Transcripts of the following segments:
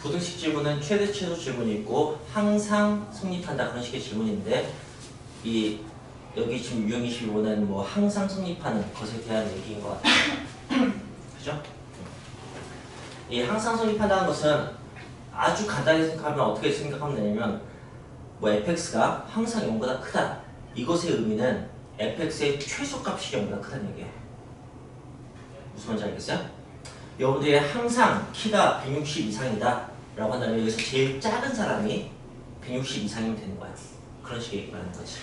부등식 질문은 최대 최소 질문이 있고 항상 성립한다 그런 식의 질문인데 이 여기 지금 유형 25는 뭐 항상 성립하는 것에 대한 얘기인 것 같아요. 그죠? 이 항상 성립한다는 것은 아주 간단히 생각하면 어떻게 생각하면 되냐면 뭐 fx가 항상 0보다 크다. 이것의 의미는 fx의 최소값이 0보다 크다는 얘기예요. 무슨 말인지 알겠어요? 여러분들이 항상 키가 160 이상이다 라고 한다면 여기서 제일 작은 사람이 160 이상이면 되는 거야. 그런 식의 말하는 거지.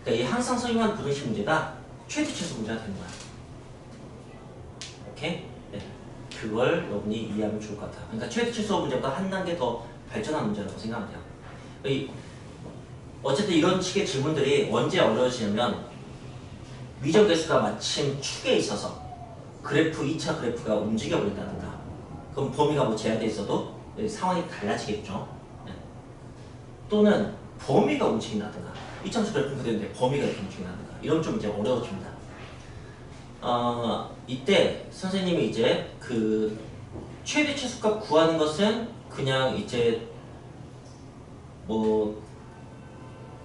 그러니까 이 항상 성립한 부등식 문제가 최대 최소 문제가 되는 거야. 오케이? 네. 그걸 여러분이 이해하면 좋을 것 같아. 그러니까 최대 최소 문제보다 한 단계 더 발전한 문제라고 생각하면 돼요. 어쨌든 이런 식의 질문들이 언제 어려워지냐면 위적 계수가 마침 축에 있어서 그래프 2차 그래프가 움직여 버린다든가 그럼 범위가 뭐 제한되어 있어도 상황이 달라지겠죠. 네. 또는 범위가 움직인다든가 2차함수 그래프는 그대로인데 범위가 이렇게 움직인다든가 이러면 좀 이제 어려워집니다. 이때 선생님이 이제 그 최대 최소값 구하는 것은 그냥 이제 뭐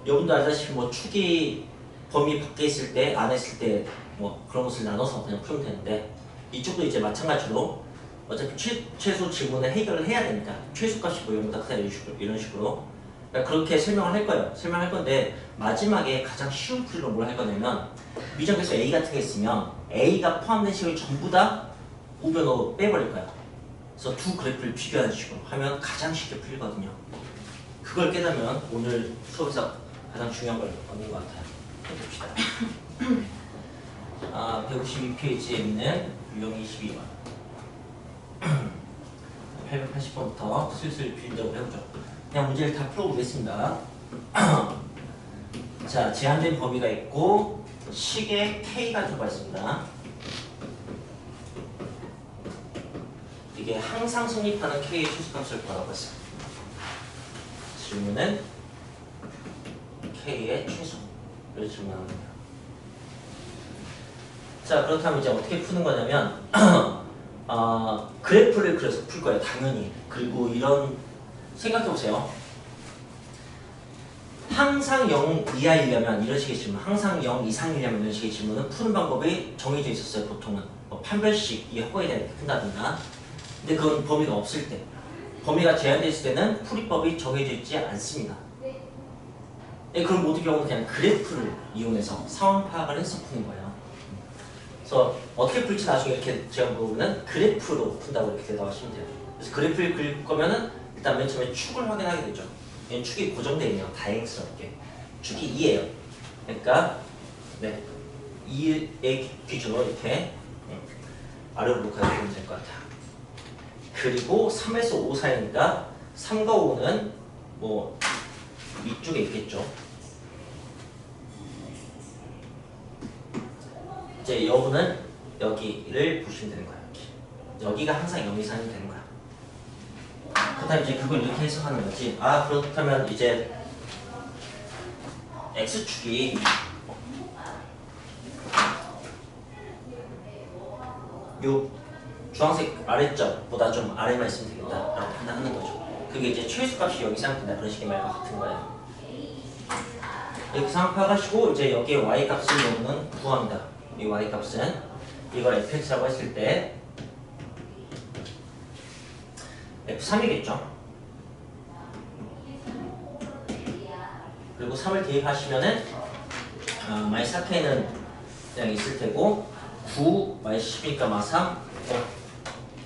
여러분도 알다시피 뭐 축이 범위 밖에 있을 때 안에 있을 때 뭐 그런 것을 나눠서 그냥 풀면 되는데 이쪽도 이제 마찬가지로 어차피 최소 질문을 해결을 해야 되니까 최소값이 뭐 0보다 크다 이런 식으로 그러니까 그렇게 설명을 할 거예요. 설명할 건데 마지막에 가장 쉬운 풀이로 뭘 할 거냐면 위적에서 A 같은 게 있으면 A가 포함된 식을 전부 다 우변으로 빼버릴 거야. 그래서 두 그래프를 비교하는 식으로 하면 가장 쉽게 풀리거든요. 그걸 깨달으면 오늘 수업에서 가장 중요한 걸 얻는 것 같아요. 해봅시다. 152페이지에 있는 유형 22번 880번부터 슬슬 비율적으로 해보죠. 그냥 문제를 다 풀어보겠습니다. 자, 제한된 범위가 있고 식의 K가 들어가 있습니다. 이게 항상 성립하는 K의 최소값을 구하라고 했어요. 질문은 K의 최소를 질문하는 거예요. 자, 그렇다면 이제 어떻게 푸는 거냐면 그래프를 그려서 풀 거예요. 당연히. 그리고 이런 생각해보세요. 항상 0 이하이려면 이런 식의 질문, 항상 0 이상이려면 이런 식의 질문은 푸는 방법이 정해져 있었어요. 보통은 뭐 판별식, 이 허가에 대해 푼다든가. 근데 그건 범위가 없을 때, 범위가 제한되어 있을 때는 풀이법이 정해져 있지 않습니다. 네, 그런 모든 경우는 그냥 그래프를 이용해서 상황 파악을 해서 푸는 거예요. 그래서 어떻게 풀지 나중에 이렇게 제가 물어보면 그래프로 푼다고 이렇게 대답하시면 돼요. 그래서 그래프를 그릴 거면은 일단 맨 처음에 축을 확인하게 되죠. 얘는 축이 고정되어 있네요. 다행스럽게. 축이 2예요. 그러니까 네, 2의 기준으로 이렇게 아래로 가주시면 될 것 같아요. 그리고 3에서 5 사이니까 3과 5는 뭐 이쪽에 있겠죠. 이제 여부는 여기를 보시면 되는 거예요. 여기가 항상 0 이상이 되는 거야. 그렇다면 이제 그걸 이렇게 해석하는 거지. 그렇다면 이제 x축이 요 주황색 아래쪽보다 좀 아래만 있으면 되겠다라고 판단하는 거죠. 그게 이제 최소값이 0 이상 된다 그런 식의 말과 같은 거예요. 이렇게 상황 파악하시고 이제 여기에 y 값을 여부는 구합니다. 이 y 값은 이걸 fx라고 했을 때 f3이겠죠. 그리고 3을 대입하시면은 마이너스 4k는 그냥 있을 테고 9 마이너스 10이니까 마 3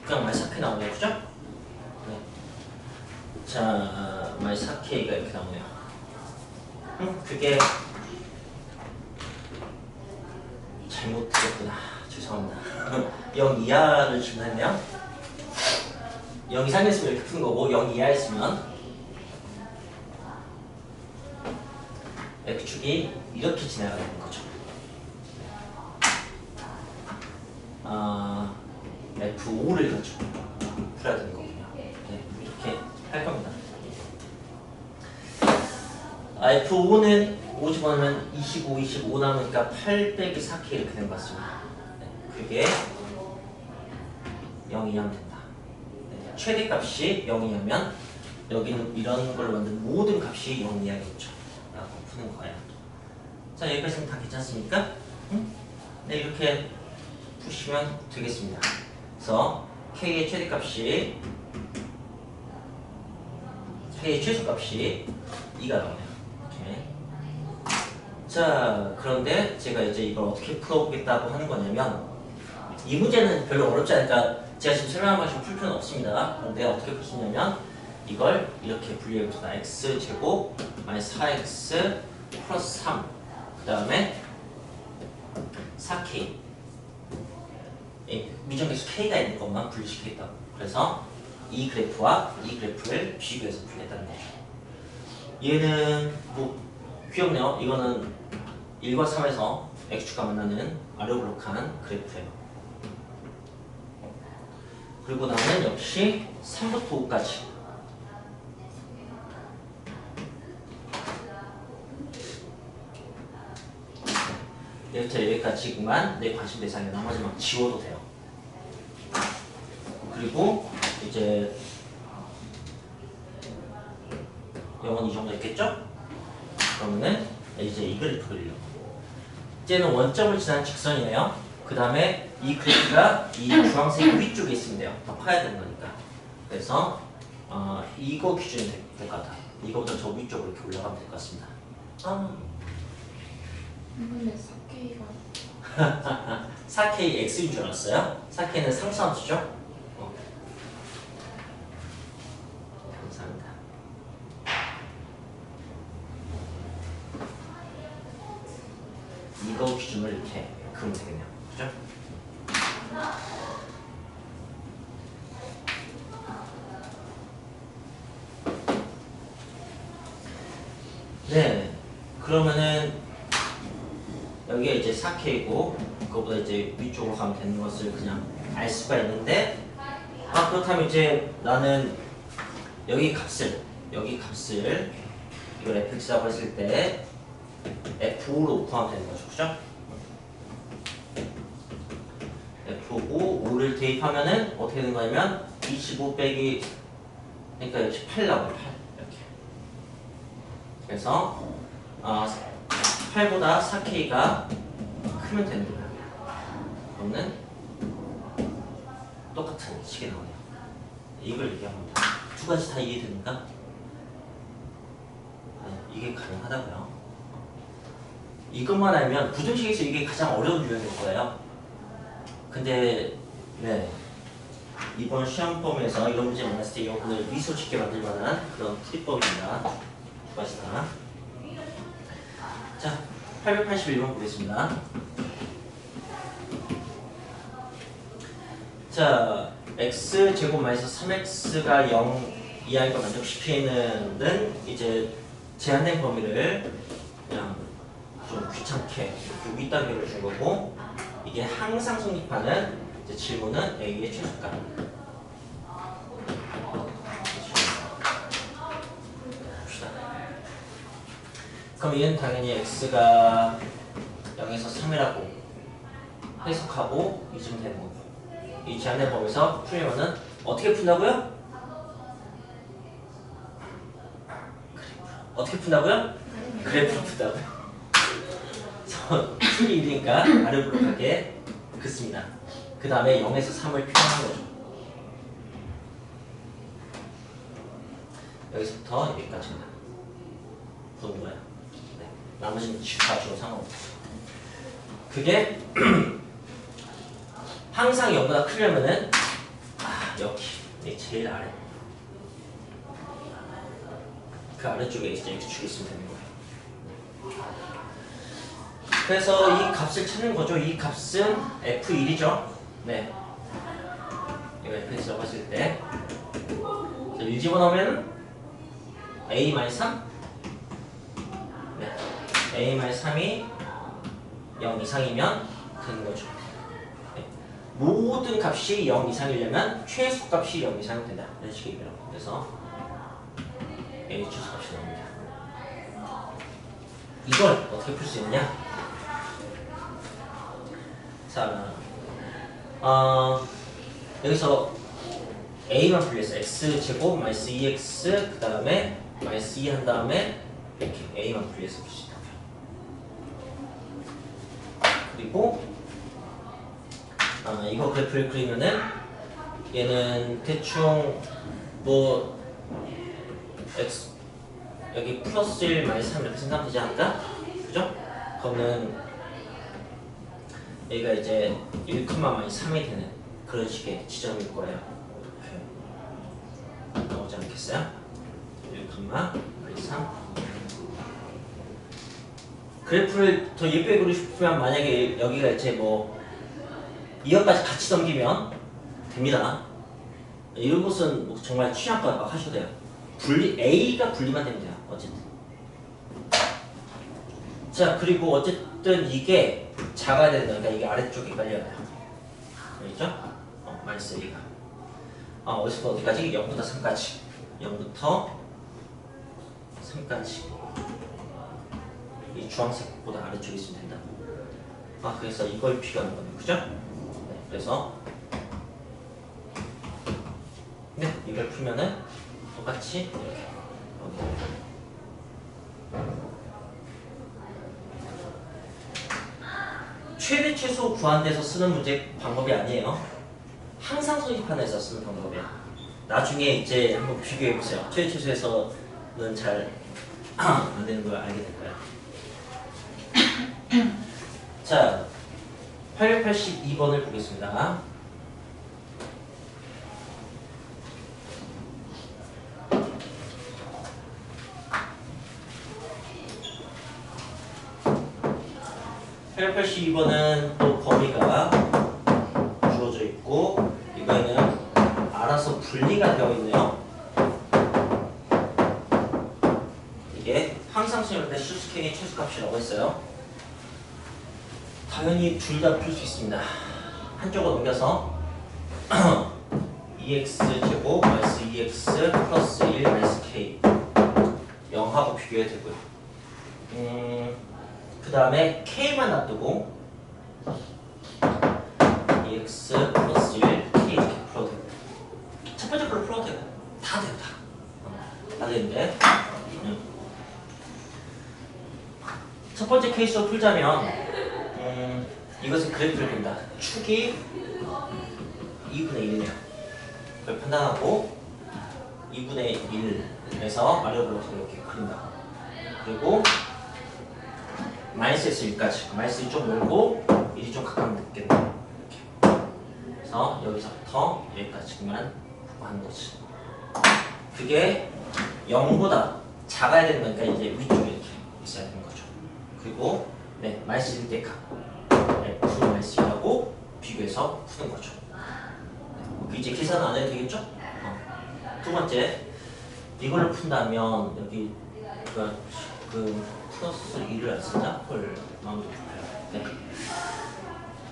그냥 마이너스 4k 나오네요. 그죠? 네. 자, 마이너스 4k가 이렇게 나오네요. 그게 잘못 드렸구나. 죄송합니다. 0 이하를 질문했네요. 0 이상이었으면 이렇게 푸는 거고 0 이하였으면 X축이 이렇게 지나가는 거죠. F5를 가지고 풀어야 되는 거군요. 네, 이렇게 할 겁니다. F5는 5 집어넣으면 25, 25 남으니까 8 빼기 4K 이렇게 된 것 같습니다. 네, 그게 0 이하면 된다. 네. 최대값이 0이냐면 여기는 이런 걸 만든 모든 값이 0이야겠죠. 라고 푸는 거예요. 자, 여기까지는 다 괜찮습니까? 응? 네, 이렇게 푸시면 되겠습니다. 그래서 K의 최대값이 K의 최소값이 2가 나오네요. 이렇게. 자, 그런데 제가 이제 이걸 어떻게 풀어보겠다고 하는 거냐면 이 문제는 별로 어렵지 않으니까 제가 지금 설명한 방식으로 풀 필요는 없습니다. 그런데 어떻게 풀 수 있냐면 이걸 이렇게 분리해봅시다. x제곱 마이너스 4x 플러스 3 그 다음에 4k 미정계수 k가 있는 것만 분리시키겠다고. 그래서 이 그래프와 이 그래프를 비교해서 풀겠다는 거죠. 얘는 뭐 귀엽네요. 이거는 1과 3에서 x축과 만나는 아르블록한 그래프예요. 그리고 나는 역시 3부터 5까지 여기부터 여기까지만 내 관심 대상이야. 나머지 막 지워도 돼요. 그리고 이제 0은 이 정도 있겠죠? 그러면은 이제 이 그래프 그리려고. 이제는 원점을 지난 직선이네요. 그 다음에 이 그래프가 이 주황색 위쪽에 있으면 돼요. 더 파야 되는 거니까. 그래서 이거 기준이 될 것 같아. 이거보다 저 위쪽으로 이렇게 올라가면 될 것 같습니다. 근데 4K가 4K X인 줄 알았어요? 4K는 상수함수죠? 감사합니다. 이거 기준을 이렇게 그으면 되겠네요. 그죠? 네. 그러면은 여기가 이제 4K고 그거보다 이제 위쪽으로 가면 되는 것을 그냥 알 수가 있는데 그렇다면 이제 나는 여기 값을 이걸 fx라고 했을 때 f5로 구하면 되는 거죠. 그죠? f5, 5를 대입하면은 어떻게 되는 거냐면 25 빼기 그러니까 역시 8 나와요. 8 이렇게. 그래서 8보다 4K가 크면 되는 거예요. 그러면 똑같은 식이 나오네요. 이걸 얘기합니다. 두 가지 다 이해됩니까? 네, 이게 가능하다고요. 이것만 알면 부등식에서 이게 가장 어려운 유형일 거예요. 근데 네 이번 시험 범위에서 이런 문제 만났을 때 여러분을 미소 짓게 만들 만한 그런 풀이법입니다. 두 가지 다. 자, 881번 보겠습니다. 자, x제곱 마이너스 3x가 0 이하인 걸 만족시키는 이제 제한된 범위를 그냥 좀 귀찮게 위따 기울여 준 거고, 이게 항상 성립하는 이제 질문은 a의 최소값. 그럼 얘는 당연히 x가 0에서 3이라고 해석하고 잊으면 되는 거고, 이 제한된 범위에서 풀려면은 어떻게 푼다고요? 어떻게 푼다고요? 그래프로 푼다고요. 풀이 일이니까 아르블록하게 긋습니다. 그 다음에 0에서 3을 표현한 거죠. 여기서부터 여기까지입니다. 푸는 거예요. 네. 나머지는 다 주로 상관없어요. 그게 항상 0보다 크려면은 여기 제일 아래 그 아래쪽에 이제 x축이 있으면 되는 거예요. 그래서 이 값을 찾는 거죠. 이 값은 f1이죠. 네. 이거 fx라고 했을 때 1 집어넣으면 a-3 네. a-3이 0 이상이면 되는 거죠. 네. 모든 값이 0 이상이려면 최소값이 0 이상이 된다. 이런 식이에요. 그래서 a 최소값이 나옵니다. 이걸 어떻게 풀 수 있느냐? 자, 여기서 a만 분리해서 x제곱 마이너스 2x 그 다음에 마이너스 2 한 다음에 이렇게 a만 분리해서 볼 수 있다고요. 그리고 이거 그래프를 그리면은 얘는 대충 뭐 x 여기 플러스 1 마이너스 3 이렇게 생각하면 되지 않을까? 그죠? 그러면 여기가 이제 1, 마이너스 3이 되는 그런 식의 지점일 거예요. 이렇게 나오지 않겠어요? 1, 마이너스 3. 그래프를 더 예쁘게 그리고 싶으면 만약에 여기가 이제 뭐 이것까지 같이 넘기면 됩니다. 이런 것은 뭐 정말 취향껏 막 하셔도 돼요. A가 분리만 되면 돼요. 어쨌든. 자, 그리고 어쨌든 이게 작아야 되는 거니까 이게 아래쪽에 깔려요. 알겠죠? 마이너스 A가. 어디서부터 어디까지? 0부터 3까지. 0부터 3까지. 이 주황색보다 아래쪽에 있으면 된다. 그래서 이걸 비교하는 거네요. 그죠? 네, 그래서 네, 이걸 풀면은 똑같이 이렇게 최대 최소 구한 데서 쓰는 문제 방법이 아니에요. 항상 소집판에서 쓰는 방법이에요. 나중에 이제 한번 비교해 보세요. 최대 최소에서는 잘 안 되는 걸 알게 될 거예요. 자, 882번을 보겠습니다. 또 범위가 주어져 있고 이거는 알아서 분리가 되어 있네요. 이게 항상 수열할 때 실수K의 최소값이라고 했어요. 당연히 둘 다 풀 수 있습니다. 한쪽으로 넘겨서 2x 제곱 마이너스 2x 플러스 1 마이너스 k 0하고 비교해야 되고요. 그 다음에 k만 놔두고 2x 플러스 1 k 이렇게 풀어도 되고 첫 번째 걸로 풀어도 되고 다 돼요. 다 되는데 첫 번째 케이스로 풀자면 이것은 그래프를 그린다. 축이 2분의 1이네요. 그걸 판단하고 2분의 1에서 아래로 이렇게 그린다. 그리고 마이너스에서 1까지. 마이너스 1 좀 멀고 1이 좀 가깝겠네. 이렇게. 그래서 여기서부터 여기까지만 하는 거지. 그게 0보다 작아야 되는 거니까 이제 위쪽에 이렇게 있어야 되는 거죠. 그리고 네, 마이너스 1 대각 F 마이너스 1하고 비교해서 푸는 거죠. 네, 이제 계산 안 해도 되겠죠? 두 번째, 이걸로 푼다면 여기 그 플러스 2를 안 쓰자? 헐, 마음도 불편해요. 네.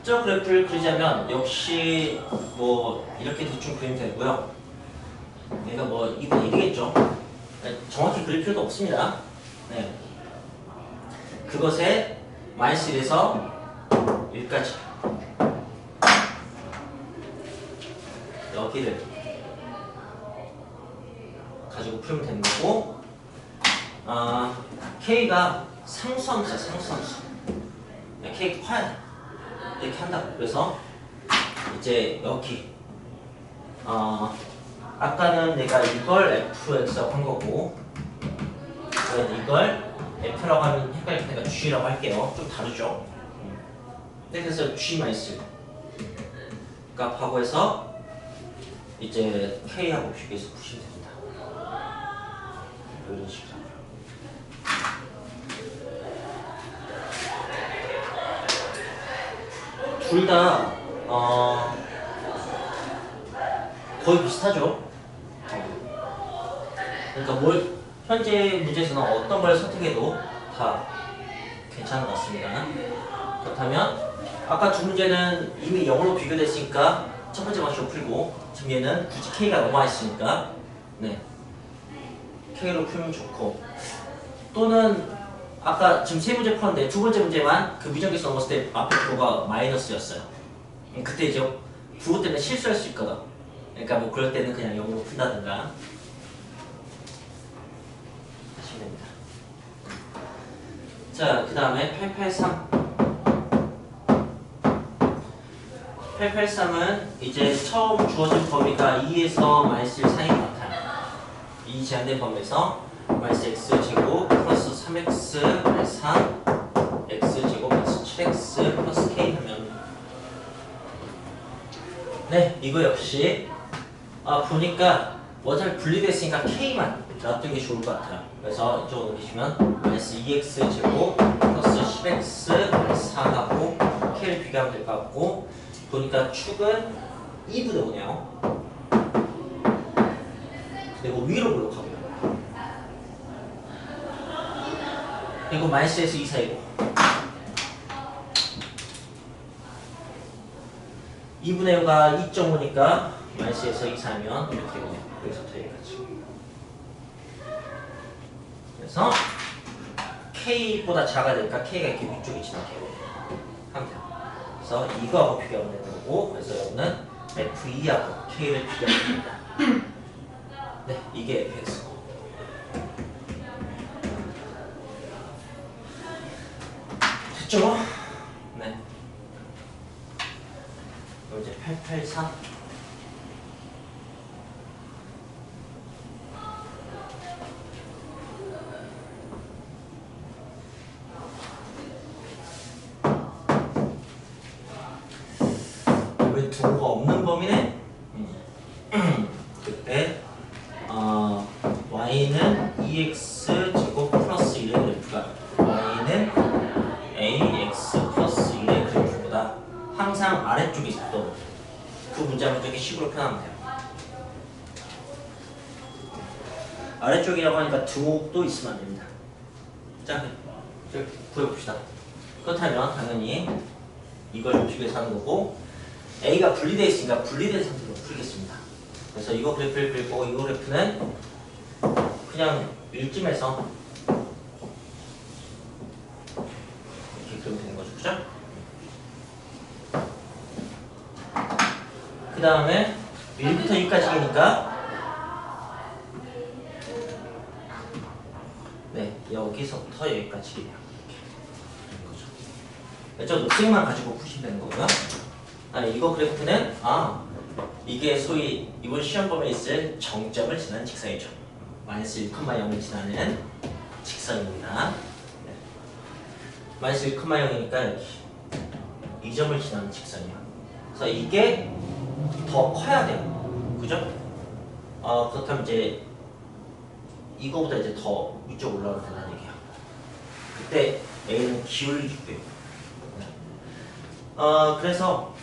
저 그래프를 그리자면 역시 뭐 이렇게 대충 그리면 되고요. 얘가 뭐 2분의 1이겠죠? 네, 정확히 그릴 필요도 없습니다. 네. 그것에 마이너스 1에서 1까지 여기를 가지고 풀면 되는 거고 K가 상수함수야. 상수함수. K가 커야 돼. 이렇게 한다고. 그래서 이제 여기 아까는 내가 이걸 fx라고 한 거고 이걸 f라고 하면 헷갈릴 테니까 g라고 할게요. 좀 다르죠? 네, 그래서 g-1 값하고 해서 이제 k하고 비교해서 푸시면 됩니다. 이런 식으로. 둘 다 거의 비슷하죠. 그러니까 현재 문제에서는 어떤 걸 선택해도 다 괜찮은 것 같습니다. 그렇다면 아까 두 문제는 이미 0으로 비교됐으니까 첫 번째 방식으로 풀고 지금 얘는 굳이 k가 너무 많이 있으니까 네, k로 풀면 좋고 또는 아까 지금 세 문제 풀었는데 두 번째 문제만 그 미정계수 넘었을 때 앞에 부호가 마이너스였어요. 그때 이제 부호 때문에 실수할 수 있거든. 그러니까 뭐 그럴 때는 그냥 0으로 푼다든가 하시면 됩니다. 자, 그 다음에 883은 이제 처음 주어진 범위가 2에서 -1 사이인 것 같아요. 이 제한된 범위에서 -x제곱 플러스 3x 4 x제곱 플러스 7x 플러스 k 하면 네, 이거 역시 보니까 뭐 잘 분리됐으니까 k만 놔두는 게 좋을 것 같아요. 그래서 이쪽으로 계시면 -2x제곱 플러스 10x 4하고 k를 비교하면 될 것 같고, 보니까 축은 2분의 5네요. 그리고 위로 볼록하고요. 그리고 -에서 2 사이고 2분의 5가 2.5니까 -에서 2 사면 이렇게 되네요. 여기서부터 여기까지. 그래서 k보다 작아야 되니까 k가 이렇게 위쪽에 지나게 하면 돼요. 그래서 이거하고 비교하면 되는 거고, 그래서 여기는 f2하고 k를 비교하면 됩니다. 네, 이게 fx고. 됐죠? 네. 그럼 이제 883. 왜 두호가 없는 범위네? 그때 y는 2x 제곱 플러스 1의 그래프가 y는 ax 플러스 1의 그래프보다 항상 아래쪽에 있었던 그 문장을 이렇게 식으로 표현하면 돼요. 아래쪽이라고 하니까 등호도 있으면 안 됩니다. 자, 구해봅시다. 그렇다면 당연히 이걸 비교해서 하는 거고, a가 분리되어 있으니까 분리된 상태로 풀겠습니다. 그래서 이거 그래프를 그리고 이 그래프는 그냥 일쯤에서 이렇게 그리면 되는 거죠, 그죠? 그 다음에 1부터 2까지니까 네, 여기서부터 여기까지 이렇게 되는 거죠. 저 녹색만 가지고 푸시면 되는 거고요. 이거 그래프는 이게 소위 이번 시험 범위에 있을 정점을 지나는 직선이죠. -1,0을 지나는 직선입니다. 네. -1,0이니까 여기 이 점을 지나는 직선이야. 그래서 이게 더 커야 돼요. 그죠? 그렇다면 이제 이거보다 이제 더 위쪽 올라가면 된다는 얘기야. 그때 A는 기울기 돼요. 그래서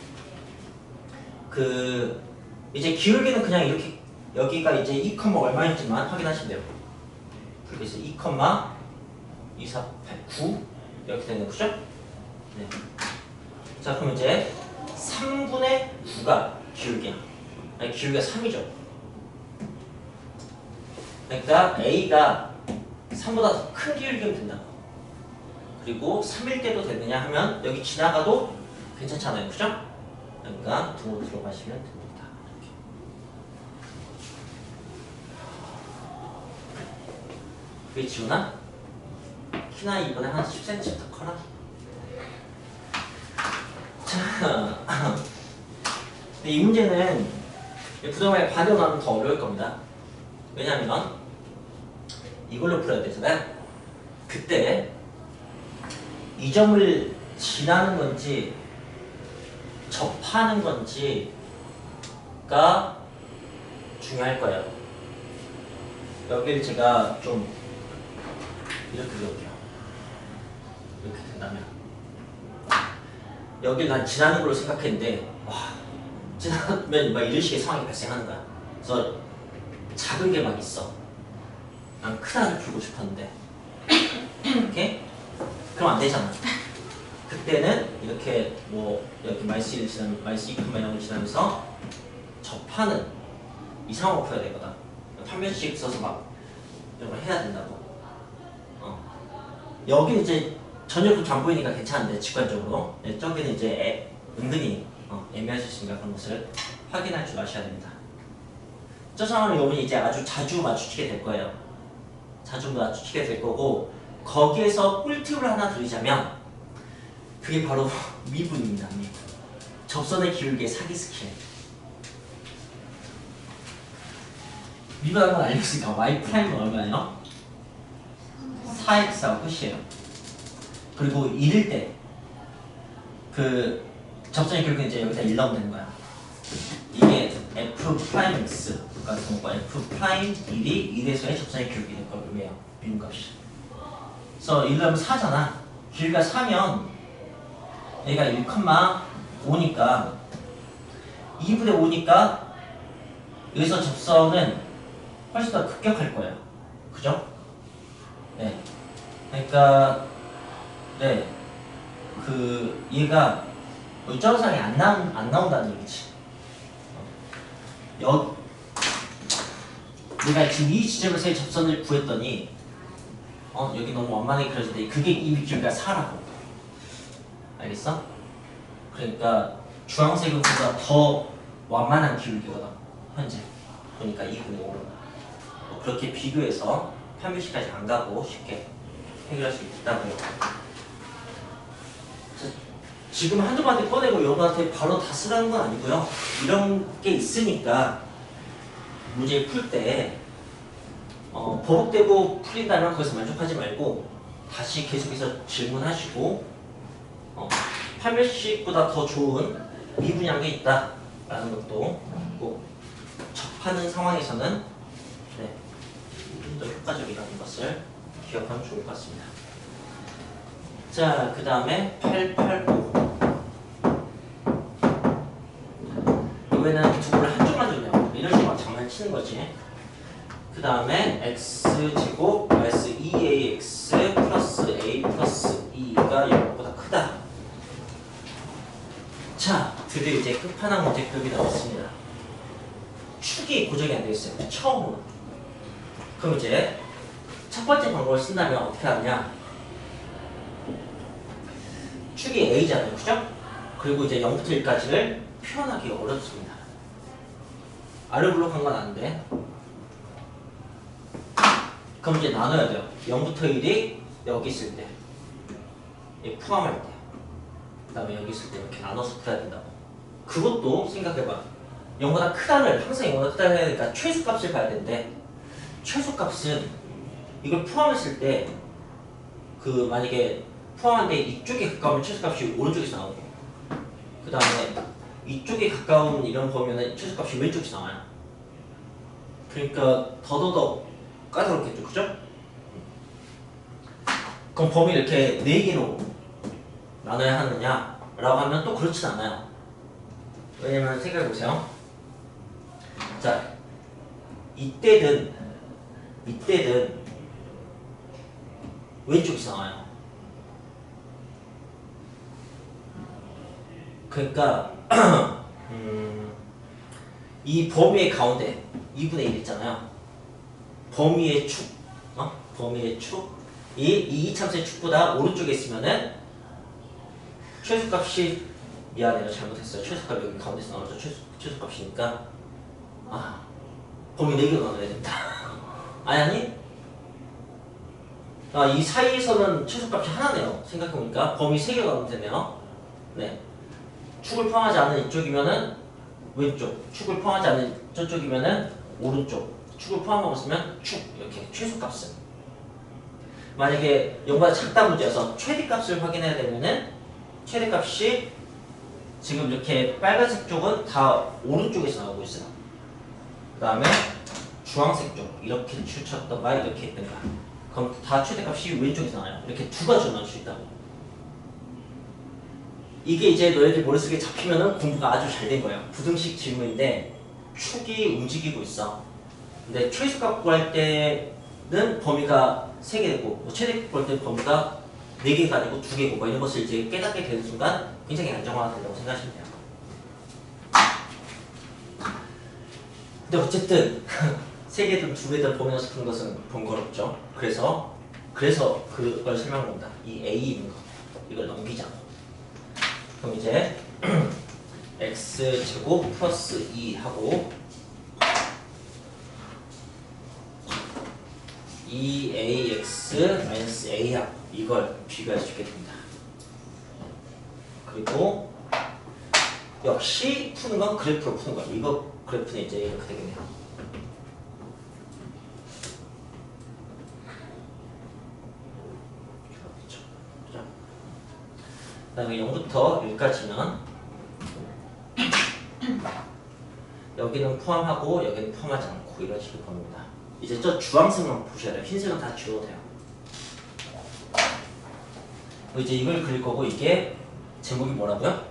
이제 기울기는 그냥 이렇게 여기가 이제 2, 얼마인지만 확인하시면 돼요. 그래서 2, 2, 4, 8, 9 이렇게 되는 거죠? 네. 자, 그럼 이제 3분의 9가 기울기야. 기울기가 3이죠. 그러니까 A가 3보다 더 큰 기울기면 된다. 그리고 3일 때도 되느냐 하면 여기 지나가도 괜찮잖아요. 그죠? 그러니까 등으로 들어가시면 됩니다. 그게 지우나? 키나 이번에 한 10cm 더 커라. 자, 근데 이 문제는 부동의 반대로 나오면 더 어려울 겁니다. 왜냐하면 이걸로 풀어야 되잖아요. 그때 이 점을 지나는 건지 접하는 건지가 중요할 거예요. 여기를 제가 좀 이렇게 그려볼게요. 이렇게 된다면 여기를 난 지나는 걸로 생각했는데 지나면 막 이런 식의 상황이 발생하는 거야. 그래서 작은 게 막 있어. 난 큰 안을 풀고 싶었는데 이렇게? 그럼 안 되잖아. 그때는 이렇게 뭐 여기 -1을 지나면 -2,0을 지나면서 접하는 이 상황을 풀어야 되거든. 판별식 써서 막 이런 걸 해야 된다고. 여기는 이제 전혀 그렇게 안 보이니까 괜찮은데 직관적으로. 저기는 이제 은근히 애매할 수 있으니까 그런 것을 확인할 줄 아셔야 됩니다. 저 상황을 여러분이 이제 아주 자주 마주치게 될 거예요. 자주 마주치게 될 거고 거기에서 꿀팁을 하나 드리자면 그게 바로 미분입니다. 미분. 접선의 기울기의 사기 스킬. 미분하는 건 알겠으니까 y 프라임은 얼마예요? 4x하고 끝이에요. 그리고 1일 때 그 접선의 기울기는 이제 여기다 1 넣으면 되는 거야. 이게 f 프라임 x 같은 거 f 프라임 1이 1에서의 접선의 기울기 될 거예요. 미분값이. 그래서 1 넣으면 4잖아. 길이가 4면 얘가 1,5니까 2분의 5니까 여기서 접선은 훨씬 더 급격할 거예요. 그죠? 네. 그러니까 네. 그 얘가 점상에 안 나온다는 얘기지. 내가 지금 이 지점에서의 접선을 구했더니 여기 너무 완만하게 그려지는데 그게 이미 기울기가 4라고. 알겠어? 그러니까 주황색은 보다 더 완만한 기울기거든. 현재 보니까 2분의 5. 그렇게 비교해서 판별식까지 안 가고 쉽게 해결할 수 있다고요. 지금 한두 마디 꺼내고 여러분한테 바로 다 쓰라는 건 아니고요. 이런 게 있으니까 문제 풀 때 버벅대고 풀린다면 거기서 만족하지 말고 다시 계속해서 질문하시고 판별식보다 더 좋은 미분양이 있다라는 것도 꼭 접하는 상황에서는 좀 더 효과적이라는 것을 기억하면 좋을 것 같습니다. 자, 그 다음에 885. 이번에는 두 개를 한쪽만 주네요. 이런 식으로 장난치는 거지. 그 다음에 x제곱 마이너스 2ax 플러스 a 플러스 2가 0보다 크다. 자, 드디어 이제 끝판왕 문제급이 나왔습니다. 축이 고정이 안 되어 있어요. 처음으로. 그럼 이제 첫 번째 방법을 쓴다면 어떻게 하느냐? 축이 a잖아요. 그죠? 그리고 이제 0부터 1까지를 표현하기 어렵습니다. 아래 블록한 건 안 돼. 그럼 이제 나눠야 돼요. 0부터 1이 여기 있을 때, 포함할 때, 그 다음에 여기 있을 때 이렇게 나눠서 풀어야 된다고. 그것도 생각해봐. 0보다 크다를 항상 0보다 크다를 해야 되니까 최소값을 봐야 되는데 최소값은 이걸 포함했을 때 그 만약에 포함한데 이쪽에 가까우면 최소값이 오른쪽에서 나오고 그 다음에 이쪽에 가까운 이런 범위는 최소값이 왼쪽에서 나와요. 그러니까 더더더 까다롭겠죠. 그죠? 그럼 범위 이렇게 4개로 나눠야 하느냐 라고 하면 또 그렇진 않아요. 왜냐면 생각해보세요. 자, 이때든 왼쪽에서 나와요. 그러니까 이 범위의 가운데 2분의 1 있잖아요. 범위의 축, 범위의 축, 이 이차함수의 축보다 오른쪽에 있으면은 최소값이 미안해요. 잘못했어요. 최소값이 여기 가운데서 나오죠. 최소값이니까 범위 4개로 나눠야 됩니다. 아니? 이 사이에서는 최소값이 하나네요. 생각해보니까 범위 3개로 나누면 되네요. 네. 축을 포함하지 않은 이쪽이면은 왼쪽, 축을 포함하지 않은 저쪽이면은 오른쪽, 축을 포함하고 있으면 축, 이렇게 최소값은. 만약에 0보다 작다 문제여서 최대값을 확인해야 되면은 최대값이 지금 이렇게 빨간색 쪽은 다 오른쪽에서 나오고 있어요. 그 다음에 주황색 쪽 이렇게 추쳤던가 이렇게 했던가 그럼 다 최대값이 왼쪽에서 나와요. 이렇게 두 가지로 나올 수 있다고. 이게 이제 너희들 머릿속에 잡히면은 공부가 아주 잘 된 거예요. 부등식 질문인데 축이 움직이고 있어. 근데 최소값 구할 때는 범위가 3개 되고 최대값 구할 때는 범위가 4개가 아니고 2개고 뭐 이런 것을 이제 깨닫게 되는 순간 굉장히 안정화가 된다고 생각하시면 돼요. 근데 어쨌든 3개든 2개든 범위에서 푸는 것은 번거롭죠. 그래서 그걸 설명합니다. 이 A 있는 거 이걸 넘기자고. 그럼 이제 x제곱 플러스 2 하고 2ax-ar 이걸 비교할 수 있게 됩니다. 그리고 역시 푸는 건 그래프로 푸는 거예요. 이거 그래프는 이제 이렇게 되겠네요. 그렇죠. 그 다음에 0부터 1까지는 여기는 포함하고 여기는 포함하지 않고 이런 식으로 봅니다. 이제 저 주황색만 보셔야 돼요. 흰색은 다 지워도 돼요. 이제 이걸 그릴 거고 이게 제목이 뭐라고요?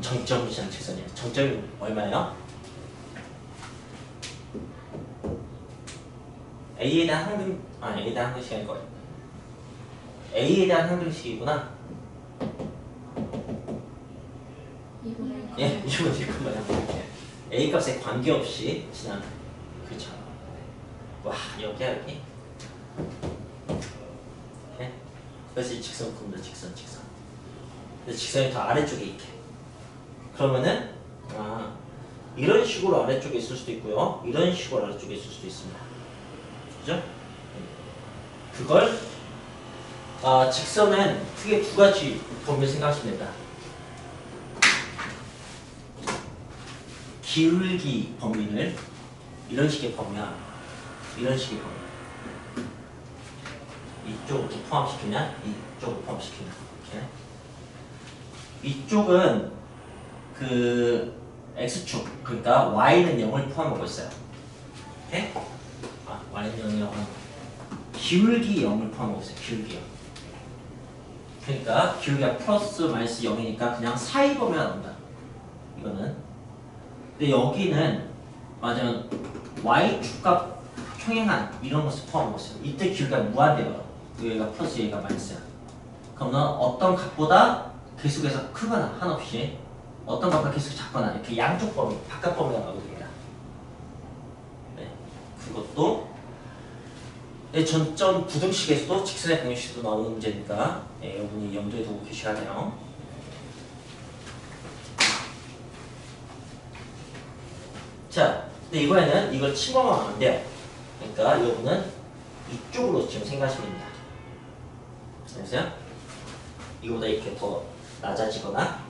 정점이라는 직선이에요. 정점이 얼마예요? A에 대한 A에 대한 항등식이 아닐 거예요. A에 대한 항등식이구나. 예, 2분의 1,0. A 값에 관계없이 지나는. 그렇죠. 와, 여기야 여기. 네? 그래서 이 직선 굽니다. 직선. 근데 직선이 더 아래쪽에 있게. 그러면은 이런 식으로 아래쪽에 있을 수도 있고요. 이런 식으로 아래쪽에 있을 수도 있습니다. 그죠? 그걸 직선은 크게 두 가지 범위를 생각하시면 된다. 기울기 범위를 이런 식의 범위와 이런 식의 범위 이쪽부터 포함시키냐 이쪽을 포함시키냐 이렇게. 이쪽은 그 x축 그러니까 y는 0을 포함하고 있어요. 오케이? y는 0이라고 하는 기울기 0을 포함하고 있어요. 기울기 0. 그러니까 기울기가 플러스 마이너스 0이니까 그냥 사이 범위가 나온다. 이거는. 근데 여기는 맞아요. y축과 평행한 이런 것을 포함하고 있어요. 이때 기울기가 무한대요. 여기가 플러스 여기가 마이너스야. 그러면 어떤 값보다 계속해서 크거나 한없이 어떤 값보다 계속 작거나 이렇게 양쪽 범위, 바깥 범위가 나오게 됩니다. 네, 그것도 전점 부등식에서도 직선의 방정식도 나오는 문제니까 여러분이 염두에 두고 계셔야 돼요. 자, 근데 이번에는 이걸 침범하면 안 돼요. 그러니까 여러분은 이쪽으로 지금 생각하시면 됩니다. 알겠어요? 이거보다 이렇게 더 낮아지거나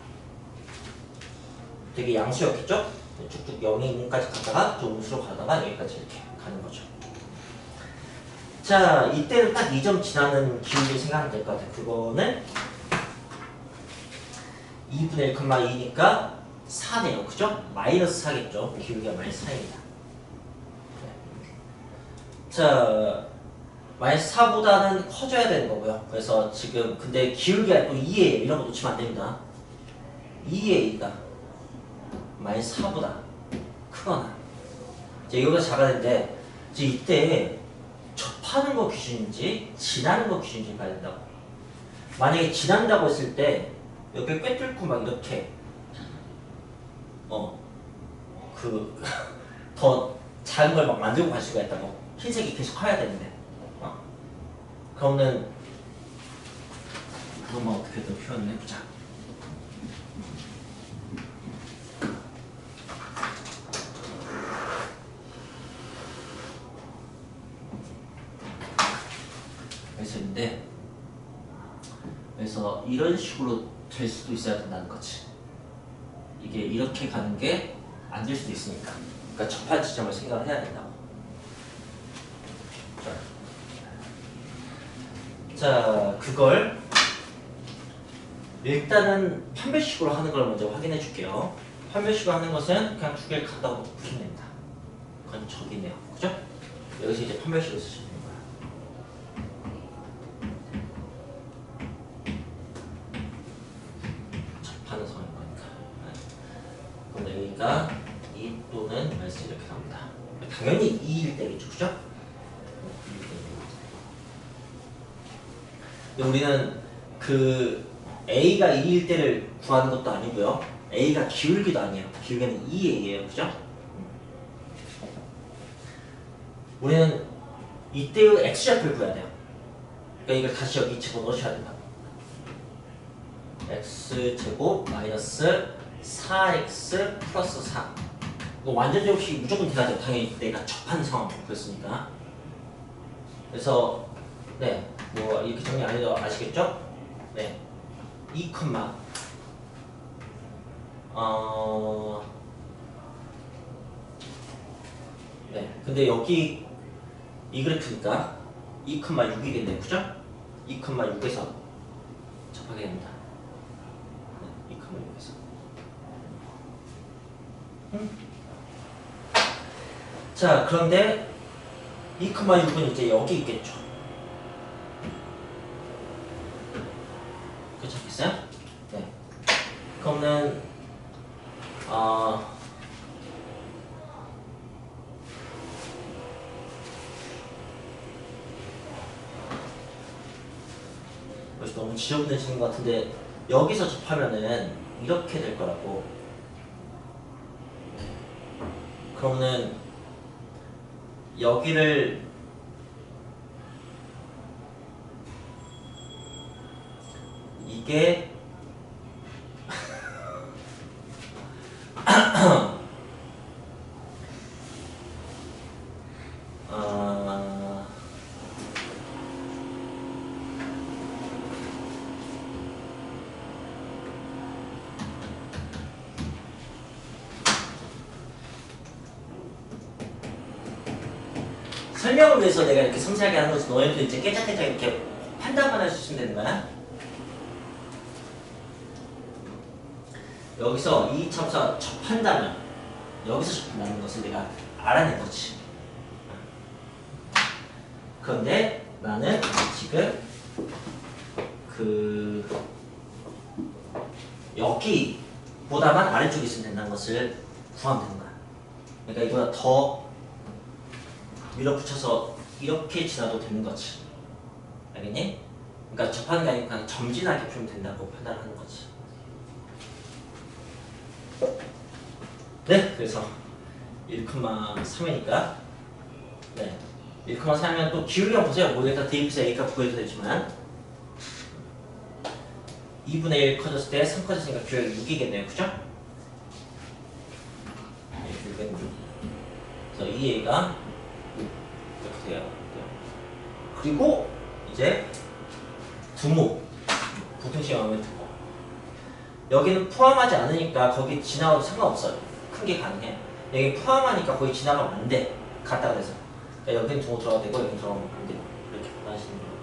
되게 양수였겠죠? 쭉쭉 0이 있는까지 가다가 좀 음수로 가다가 여기까지 이렇게 가는 거죠. 자, 이때는 딱 2점 지나는 기울기 생각하면 될 것 같아요. 그거는 2분의 1,2니까 4네요. 그죠? 마이너스 4겠죠? 기울기가 마이너스 4입니다. 자, 마이너스 4보다는 커져야 되는 거고요. 그래서 지금 근데 기울기가 또 2에 이런 거 놓치면 안 됩니다. 2A가 마이너스 4보다 크거나 이제 이거보다 작아야 되는데 이제 이때 접하는 거 기준인지 지나는 거 기준인지 봐야 된다고. 만약에 지난다고 했을 때 여기 꿰뚫고 막 이렇게 더 작은 걸 막 만들고 갈 수가 있다고. 흰색이 계속 커야 되는데 그러면 그것만 어떻게든 표현을 해보자. 그래서 이런 식으로 될 수도 있어야 된다는 거지. 이게 이렇게 가는 게 안 될 수도 있으니까. 그러니까 접한 지점을 생각을 해야 된다고. 자, 그걸 일단은 판별식으로 하는 걸 먼저 확인해 줄게요. 판별식으로 하는 것은 그냥 두 개를 갖다 보시면 됩니다. 그건 저기네요. 그죠? 여기서 이제 판별식으로 쓰시면 되는 거야. 접하는 성인 거니까. 그럼 여기가 2 또는 마이너스 이렇게 나옵니다. 당연히 2일 때겠죠. 그죠? 근데 우리는 그 A가 2일 때를 구하는 것도 아니고요. A가 기울기도 아니에요. 기울기는 2A예요. 그죠? 우리는 이때의 X좌표를 구해야 돼요. 그러니까 이걸 다시 여기 집어넣으셔야 된다. X제곱 마이너스 4X 플러스 4. 이거 완전 제곱식이 무조건 돼야 돼요. 당연히 내가 접한 상황 그랬으니까. 그래서 네, 뭐 이렇게 정리 안 해도 아시겠죠? 네, 2, 네, 근데 여기 이 그래프니까 2,6이겠네요, 그죠? 2,6에서 접하게 됩니다. 네, 2,6에서. 자, 그런데 2,6은 이제 여기 있겠죠. 그렇지 않겠어요? 네. 그러면 여기서 너무 지저분해지는 것 같은데 여기서 접하면은 이렇게 될 거라고. 그러면은 여기를 이게 설명을 위해서 내가 이렇게 섬세하게 하는 거지. 너희도 이제 깨작깨작 이렇게 판단만 할 수 있으면 되는 거야. 여기서 이 참수가 접한다면 여기서 접한다는 것을 내가 알아낸 거지. 그런데 나는 지금 여기보다만 아래쪽에 있으면 된다는 것을 구하면 되는 거야. 그러니까 이거보다 더 밀어붙여서 이렇게 지나도 되는 거지. 알겠니? 그러니까 접하는 게 아니고 그냥 점진하게 풀면 된다고 판단하는 거지. 네, 그래서 1,3이니까 네, 1,3이면 또 기울기만 보세요. 모두에다 대입해서 A가 구해도 되지만 2분의 1 커졌을 때 3 커졌으니까 기울기가 6이겠네요. 그죠? 네, 기울기가 6. 그래서 이 A가 이렇게 돼요. 그리고 이제 부모 부등식 하면 되고 여기는 포함하지 않으니까 거기 지나가도 상관없어요. 큰 게 가능해. 여기 포함하니까 거기 지나가면 안 돼. 갔다 그래서. 그러니까 여기는 두모 들어가도 되고 여기는 들어가면 안 돼요. 이렇게 하시는 거예요.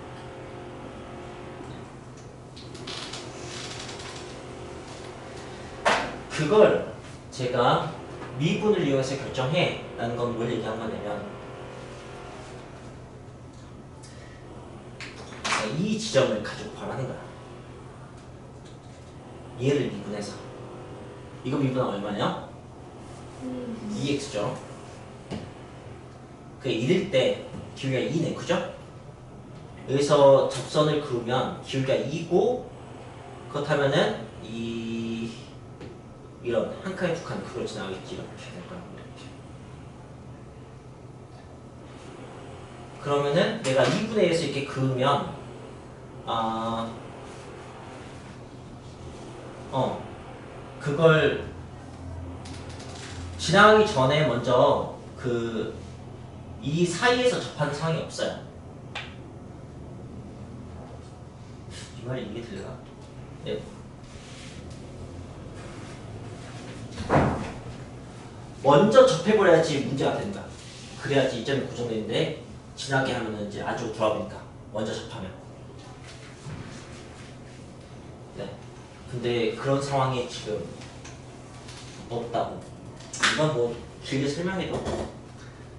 그걸 제가 미분을 이용해서 결정해 라는 건 뭘 얘기한 거냐면 이 지점을 가지고 구하라는 거야. 얘를 미분해서 이거 미분하면 얼마냐? 2x죠. 그 1일 때 기울기가 2네, 그죠? 여기서 접선을 그으면 기울기가 2고 그렇다면은 이런 한 칸에 두 칸 그걸 지나가겠지. 이렇게 될 거야. 이렇게. 그러면은 내가 2분의 1에서 이렇게 그으면 그걸 지나가기 전에 먼저 이 사이에서 접하는 상황이 없어요. 이 말이 이게 들려나? 네. 먼저 접해버려야지 문제가 된다. 그래야지 이 점이 고정되는데 지나게 하면은 이제 아주 돌아보니까 먼저 접하면. 네. 근데 그런 상황이 지금 없다고. 이건 뭐 길게 설명해도